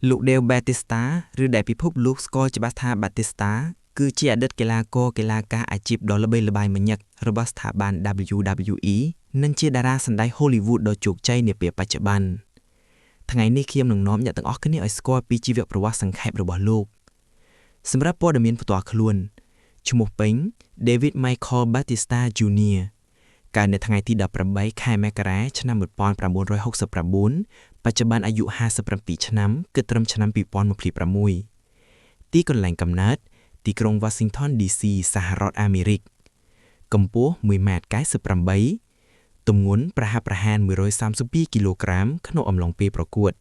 លោក Dale Batista ឬដែលពិភពលោកស្គាល់ច្បាស់ថា Batista គឺជាអតីតកីឡាករកីឡាការអាជីពដ៏ល្បីល្បាញម្នាក់របស់ស្ថាប័ន WWE និងជាតារាសម្ដែង Hollywood ដ៏ជោគជ័យនាពេលបច្ចុប្បន្នថ្ងៃនេះខ្ញុំនឹងនាំអ្នកទាំងអស់គ្នាឲ្យស្គាល់ពីជីវប្រវត្តិសង្ខេបរបស់លោកសម្រាប់ព័ត៌មានផ្ទាល់ខ្លួនឈ្មោះពេញ David Michael Batista Jr. កើតនៅថ្ងៃទី18ខែមករាឆ្នាំ1969បច្ចុប្បន្នអាយុ57ឆ្នាំគិតត្រឹមឆ្នាំ2026ទីកន្លែងកំណើតទីក្រុង Washington DC សហរដ្ឋអាមេរិកកម្ពស់ 1.98 ទម្ងន់ប្រហាក់132គីឡូក្រាមក្នុងអំឡុងពេលប្រកួត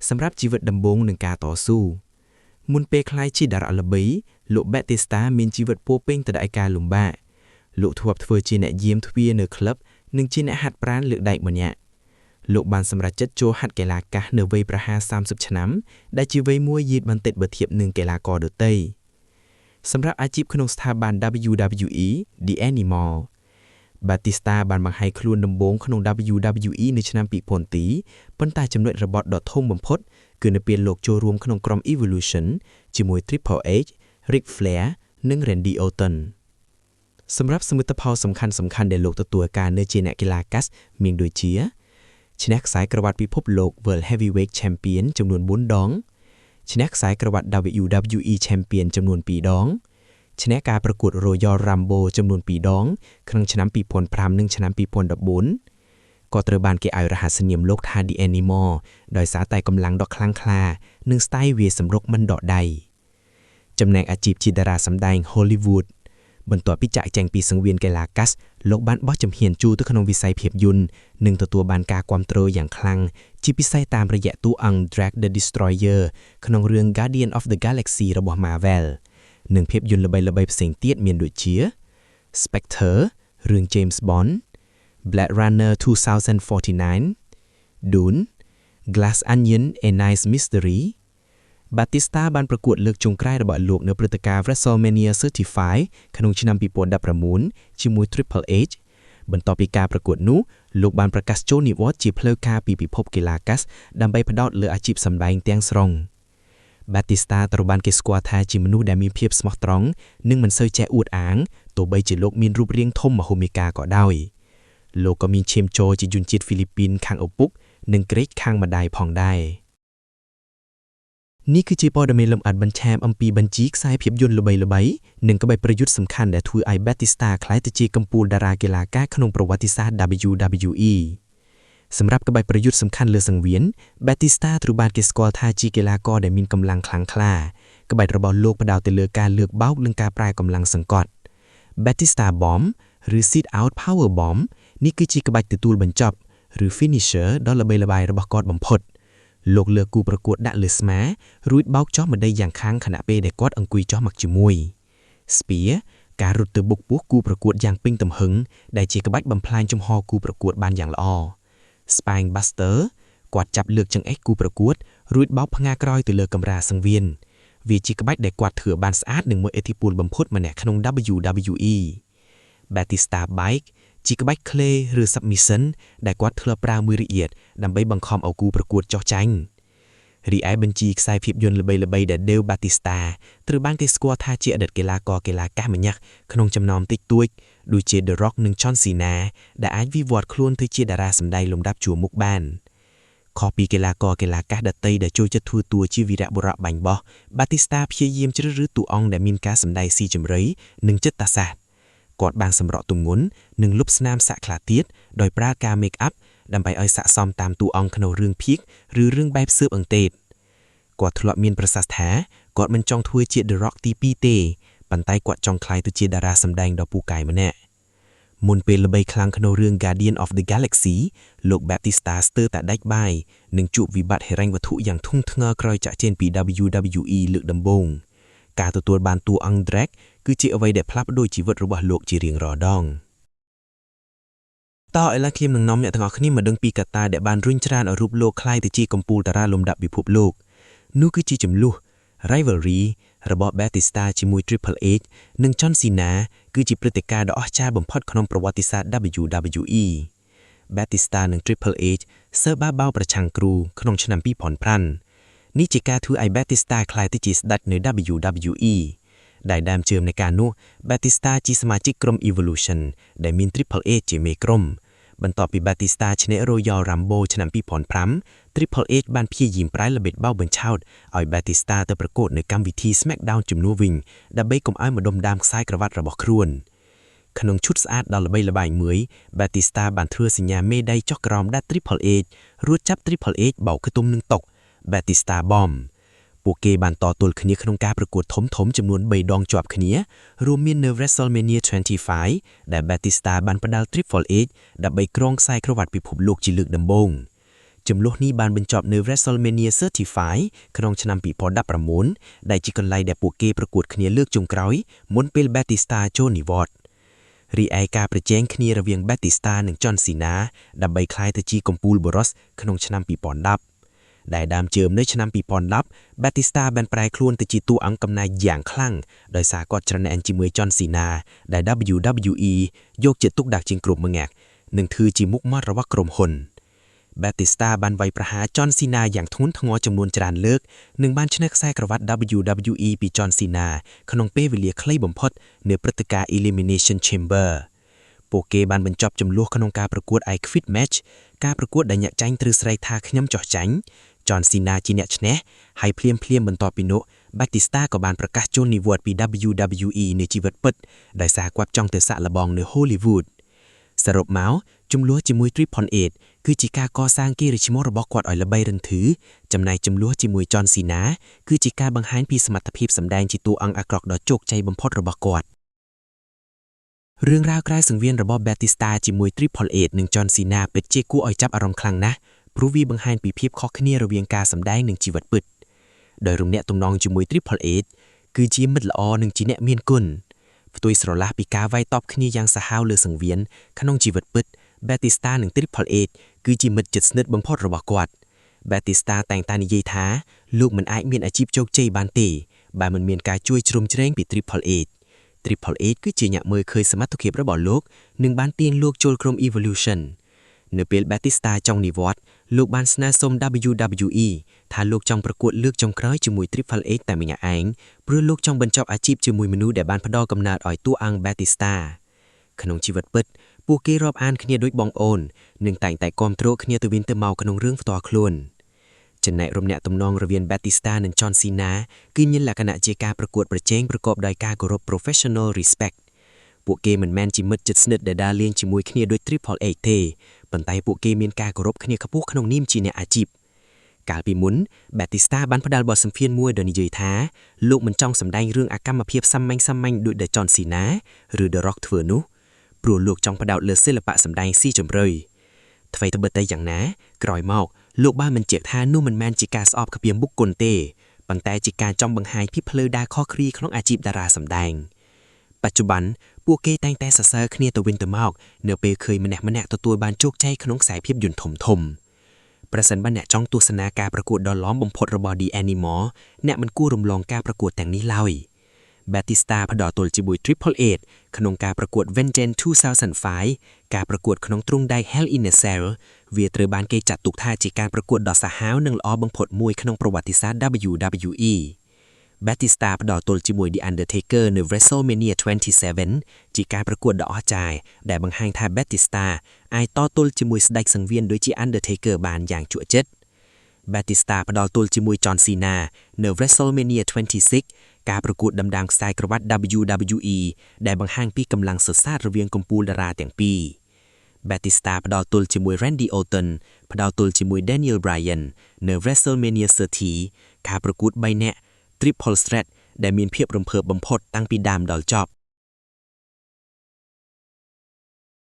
សម្រាប់ជីវិតដំបូងនឹងការតស៊ូមុនពេលក្លាយជាតារាល្បីលោក Batista មានជីវិតពោរពេញទៅដោយការលំបាកលោកធ្លាប់ធ្វើជាអ្នកយាមទ្វារនៅក្លឹបនិងជាអ្នកហាត់ប្រាណលើកដែកម្នាក់លោកបានសម្រេចចិត្តចូលហាត់កីឡាកាសនៅវ័យប្រហែល30ឆ្នាំដែលជាវ័យមួយយឺតបន្តិចបើធៀបនឹងកីឡាករដទៃសម្រាប់អាជីពក្នុងស្ថាប័ន WWE The Animal Batista បានបង្ហាញខ្លួនដំបូងក្នុង WWE នៅឆ្នាំ2000ប៉ុន្តែចំណុចរបត់ដ៏ធំបំផុតគឺនៅពេលលោកចូលរួមក្នុងក្រុម Evolution ជាមួយ Triple H, Ric Flair និង Randy Orton សម្រាប់សមិទ្ធផលសំខាន់ៗដែលលោកទទួលការនៅជាអ្នកកីឡាកាសមានដូចជាឈ្នះខ្សែក្រវ៉ាត់ពិភពលោក World Heavyweight Champion ចំនួន4ដងឈ្នះខ្សែក្រវ៉ាត់ WWE Champion ចំនួន2ដងឈ្នះការប្រកួត Royal Rumble ចំនួន2ដងក្នុងឆ្នាំ2005និងឆ្នាំ2014ក៏ត្រូវបានគេឲ្យរហស្សនាមលោកថា The Animal ដោយសារតែកម្លាំងដ៏ខ្លាំងក្លានិងស្ទាយវាសម្រុកមិនដកដៃចំណែកអាជីពជាតារាសម្ដែង Hollywood បន្ទាប់ពីចាក់ចែងពីសង្វៀនកីឡាកាសលោកបានបោះជំហានជួរទៅក្នុងវិស័យភាពយន្តនិងទទួលបានការគាំទ្រយ៉ាងខ្លាំងជាពិសេសតាមរយៈតួអង្គ Drax the Destroyer ក្នុងរឿង Guardian of the Galaxy របស់ Marvel និងភាពយន្តល្បីៗផ្សេងទៀតមានដូចជា Spectre រឿង James Bond Blade Runner 2049 Dune Glass Onion: A Nice Mystery Batista បានប្រកួតលើកចុងក្រោយរបស់លោកនៅព្រឹត្តិការណ៍ WrestleMania 35 ក្នុងឆ្នាំ2019ជាមួយ Triple H បន្ទាប់ពីការប្រកួតនោះលោកបានប្រកាសចូលនិវត្តន៍ជាផ្លូវការពីពិភពកីឡាកាសដើម្បីផ្ដោតលើអាជីពសម្ដែងទាំងស្រុង Batista ត្រូវបានគេស្គាល់ថាជាមនុស្សដែលមានភាពស្មោះត្រង់និងមិនសូវចេះអួតអាងទោះបីជាលោកមានរូបរាងធំមហិមាក៏ដោយលោកក៏មានឈាមជ័រជាជនជាតិហ្វីលីពីនខាងឪពុកនិងក្រិកខាងម្ដាយផងដែរនេះគឺជាព័ត៌មានលម្អិតបន្ថែមអំពីបញ្ជីខ្សែភាពយន្តល្បីៗនិងក្បាច់ប្រយុទ្ធសំខាន់ដែលធ្វើឲ្យ Batista ក្លាយទៅជាកំពូលតារាកីឡាករក្នុងប្រវត្តិសាស្ត្រ WWE សម្រាប់ក្បាច់ប្រយុទ្ធសំខាន់លើសង្វៀន Batista ត្រូវបានគេស្គាល់ថាជាកីឡាករដែលមានកម្លាំងខ្លាំងក្លាក្បាច់របស់លោកផ្ដោតទៅលើការលើកបោកនិងការប្រើកម្លាំងសង្កត់ Batista Bomb ឬ Sit Out Power Bomb នេះគឺជាក្បាច់ទទួលបញ្ចប់ឬ finisher ដ៏ល្បីល្បាញរបស់គាត់បំផុតលោកលើកគូប្រកួតដាក់លើស្មារួចបោកចុះម្ដីយ៉ាងខាងខណៈពេលដែលគាត់អង្គុយចុះមកជាមួយ Spear ការរត់ទៅបុកពោះគូប្រកួតយ៉ាងពេញទំហឹងដែលជាក្បាច់បំផ្លាញជំហរគូប្រកួតបានយ៉ាងល្អ Spine Buster គាត់ចាប់លើកចង្អេះគូប្រកួតរួចបោកផ្ងាក្រោយទៅលើកម្រាលសង្វៀនវាជាក្បាច់ដែលគាត់ធ្វើបានស្អាតនិងមើលឥទ្ធិពលបំផុតម្នាក់ក្នុង WWE Batista Bike ជាក្បាច់ Clay ឬ Submission ដែលគាត់ធ្លាប់ប្រើមួយរយៈដើម្បីបង្ខំឲ្យគូប្រកួតចុះចាញ់រីឯបញ្ជីខ្សែភាពយន្តល្បីៗដែល Dale Batista ត្រូវបានគេស្គាល់ថាជាអតីតកីឡាករកីឡាកាសម្នាក់ក្នុងចំណោមតិចតួចដូចជា The Rock និង John Cena ដែលអាចវិវត្តខ្លួនទៅជាតារាសម្ដែងលំដាប់ជួរមុខបានខុសពីកីឡាករកីឡាកាសដទៃដែលចូលចិត្តធ្វើតួជាវីរបុរសបាញ់បោះ Batista ព្យាយាមជ្រើសរើសតួអង្គដែលមានការសម្ដែងស៊ីជម្រៅនិងចិត្តសាស្ត្រគាត់បានសម្រក់ទម្ងន់និងលុបស្នាមសាក់ខ្លះទៀតដោយប្រើការ make up ដើម្បីឲ្យស័ក្តិសមតាមតួអង្គក្នុងរឿងភាគឬរឿងបែបស៊ើបអង្កេតគាត់ធ្លាប់មានប្រសាសន៍ថាគាត់មិនចង់ធ្វើជា The Rock ទី2ទេប៉ុន្តែគាត់ចង់ក្លាយទៅជាតារាសម្ដែងដ៏ពូកែម្នាក់មុនពេលល្បីខ្លាំងក្នុងរឿង Guardian of the Galaxy លោក Batista ស្ទើរតែដាច់បាយនិងជួបវិបត្តិហិរញ្ញវត្ថុយ៉ាងធ្ងន់ធ្ងរក្រោយចាក់ចេញពី WWE លើកដំបូងការទទួលបានតួអង្គ Drax គឺជាអ្វីដែលផ្លាស់ប្ដូរជីវិតរបស់លោកជារៀងរាល់ដងតើឥឡូវខ្ញុំនឹងនាំអ្នកទាំងអស់គ្នាមកដឹងពីកត្តាដែលបានរុញច្រានឲ្យរូបលោកក្លាយទៅជាកំពូលតារាលំដាប់ពិភពលោកនោះគឺជាចំនួន rivalry របស់ Batista ជាមួយ Triple H និង John Cena គឺជាព្រឹត្តិការណ៍ដ៏អស្ចារ្យបំផុតក្នុងប្រវត្តិសាស្ត្រ WWE Batista និង Triple H សើបបោប្រឆាំងគ្រូក្នុងឆ្នាំ2005 នេះជាការធ្វើឲ្យ Batista ក្លាយទៅជាស្ដេចនៅ WWE ដែលដើមជើងនៃការនោះ Batista ជាសមាជិកក្រុម Evolution ដែលមាន Triple H ជាមេក្រុមបន្ទាប់ពី Batista ឈ្នះ Royal Rumble ឆ្នាំ2005 Triple H បានព្យាយាមប្រែល្បិចបោកបញ្ឆោតឲ្យ Batista ទៅប្រកួតនៅកម្មវិធី SmackDown ជំនួសវិញដើម្បីកុំឲ្យម្ដុំដើមខ្សែក្រវ៉ាត់របស់ខ្លួនក្នុងឈុតស្អាតដ៏ល្បីល្បាញមួយ Batista បានធ្វើសញ្ញាមេដៃចុះក្រោមដាក់ Triple H រួចចាប់ Triple H បោកខ្ទមនឹងតុ Batista Bomb ពួកគេបានតទល់គ្នាក្នុងការប្រកួតធំៗចំនួន3ដងជាប់គ្នារួមមាននៅ WrestleMania 25 ដែល Batista បានផ្ដាល់ Triple H ដើម្បីក្រងខ្សែក្រវ៉ាត់ពិភពលោកជាលើកដំបូងចំនួននេះបានបញ្ចប់នៅ WrestleMania 35 ក្នុងឆ្នាំ2019ដែលជាកន្លែងដែលពួកគេប្រកួតគ្នាលើកចុងក្រោយមុនពេល Batista ចូលនិវត្តន៍រីឯការប្រជែងគ្នារវាង Batista និង John Cena ដើម្បីក្លាយទៅជាកំពូលបុរសក្នុងឆ្នាំ2010ដែលដើមជើងនៅឆ្នាំ2010 Batista បានប្រែខ្លួនទៅជាតួអង្គកំណាចយ៉ាងខ្លាំងដោយសារគាត់ច្រណែនជាមួយ John Cena ដែល WWE យកចិត្តទុកដាក់ជាងគ្រប់ម្ងាក់និងធ្វើជាមុខមាត់របស់ក្រុមហ៊ុន Batista បានវាយប្រហារ John Cena យ៉ាងធ្ងន់ធ្ងរចំនួនច្រើនលើកនិងបានឈ្នះខ្សែក្រវ៉ាត់ WWE ពី John Cena ក្នុងពេលវេលាខ្លីបំផុតនៅព្រឹត្តិការណ៍ Elimination Chamber ពួកគេបានបញ្ចប់ជម្លោះក្នុងការប្រកួត I Quit Match ការប្រកួតដែលអ្នកចាញ់ត្រូវស្រែកថាខ្ញុំចោះចាញ់ John Cena ជាអ្នកឈ្នះហើយភ្លាមបន្ទាប់ពីនោះ Batista ក៏បានប្រកាសចូលនិវត្តន៍ពី WWE នៅជីវិតពិតដោយសារគាត់ចង់ទៅសាកល្បងនៅ Hollywood សរុបមកជម្លោះជាមួយ Triple H គឺជាការកសាងកេរ្តិ៍ឈ្មោះរបស់គាត់ឲ្យល្បីរន្ទឺចំណែកជម្លោះជាមួយ John Cena គឺជាការបង្ហាញពីសមត្ថភាពសម្ដែងជាតួអង្គអាក្រក់ដ៏ជោគជ័យបំផុតរបស់គាត់រឿងរ៉ាវក្រៅសង្វៀនរបស់ Batista ជាមួយ Triple H និង John Cena ពិតជាគួរឲ្យចាប់អារម្មណ៍ខ្លាំងណាស់ព្រោះវាបង្ហាញពីភាពខុសគ្នារវាងការសម្ដែងនិងជីវិតពិតដោយរំនាក់ទំនងជាមួយ Triple H គឺជាមិត្តល្អនិងជាអ្នកមានគុណផ្ទុយស្រឡះពីការវាយតប់គ្នាយ៉ាងសាហាវលើសង្វៀនក្នុងជីវិតពិត Batista និង Triple H គឺជាមិត្តជិតស្និទ្ធបំផុតរបស់គាត់ Batista តែងតែនិយាយថាលោកមិនអាចមានអាជីពជោគជ័យបានទេបើមិនមានការជួយជ្រោមជ្រែងពី Triple H Triple H គឺជាអ្នកមើលឃើញសមត្ថភាពរបស់លោកនិងបានទាញលោកចូលក្រុម Evolution នៅពេល Batista ចង់និវត្តន៍លោកបានស្នើសុំ WWE ថាលោកចង់ប្រកួតលើកចុងក្រោយជាមួយ Triple H តែម្នាក់ឯងព្រោះលោកចង់បញ្ចប់អាជីពជាមួយមនុស្សដែលបានផ្ដល់កំណើតឲ្យតួអង្គ Batista ក្នុងជីវិតពិតពួកគេរាប់អានគ្នាដូចបងប្អូននិងតែងតែគាំទ្រគ្នាទៅវិញទៅមកក្នុងរឿងផ្ទាល់ខ្លួនចំណែករំនាក់ទំនងរវាង Batista និង John Cena គឺមានលក្ខណៈជាការប្រកួតប្រជែងប្រកបដោយការគោរព professional respect ពួកគេមិនមែនជាមិត្តជិតស្និទ្ធដែលដើរលេងជាមួយគ្នាដូច Triple H ទេប៉ុន្តែពួកគេមានការគោរពគ្នាខ្ពស់ក្នុងនាមជាអ្នកអាជីពកាលពីមុន Batista បានផ្ដល់បទសម្ភាសន៍មួយដែលនិយាយថាលោកមិនចង់សម្ដែងរឿងអកម្មភាពសាមញ្ញដូចដែល John Cena ឬ The Rock ធ្វើនោះព្រោះលោកចង់ផ្ដោតលើសិល្បៈសម្ដែងស៊ីជម្រៅអ្វីត្បិតតែយ៉ាងណាក្រោយមកលោកបានបញ្ជាក់ថានោះមិនមែនជាការស្អប់ខ្ពៀមបុគ្គលទេប៉ុន្តែជាការចង់បង្ហាញពីផ្លូវដើរខុសគ្នាក្នុងអាជីពតារាសម្ដែងបច្ចុប្បន្នពួកគេតែងតែសរសើរគ្នាទៅវិញទៅមកនៅពេលឃើញម្នាក់ទទួលបានជោគជ័យក្នុងខ្សែភាពយន្តធំប្រសិនបើអ្នកចង់ទស្សនាការប្រកួតដ៏ឡំបំផុតរបស់ The Animal អ្នកមិនគួររំលងការប្រកួតទាំងនេះឡើយBatista ផ្ដល់ទល់ជាមួយ Triple H ក្នុងការប្រកួត Vengeance 2005 ការប្រកួតក្នុងទ្រង់ដែក Hell in a Cell វាត្រូវបានគេចាត់ទុកថាជាការប្រកួតដ៏សាហាវនិងល្អបំផុតមួយក្នុងប្រវត្តិសាស្ត្រ WWE Batista ផ្ដល់ទល់ជាមួយ The Undertaker នៅ WrestleMania 27 ជាការប្រកួតដ៏អស្ចារ្យដែលបង្ហាញថា Batista អាចតទល់ជាមួយស្ដេចសង្វៀនដូចជា Undertaker បានយ៉ាងជក់ចិត្ត Batista ផ្ដល់ទល់ជាមួយ John Cena នៅ WrestleMania 26 ការប្រកួតដណ្ដើមខ្សែក្រវ៉ាត់ WWE ដែលបង្ហាញពីកម្លាំងសរសើររវាងកំពូលតារាទាំងពីរ Batista ផ្ដល់ទល់ជាមួយ Randy Orton ផ្ដល់ទល់ជាមួយ Daniel Bryan នៅ WrestleMania 30 ការប្រកួត3នាក់ Triple Threat ដែលមានភាពរំភើបបំផុតតាំងពីដើមដល់ចប់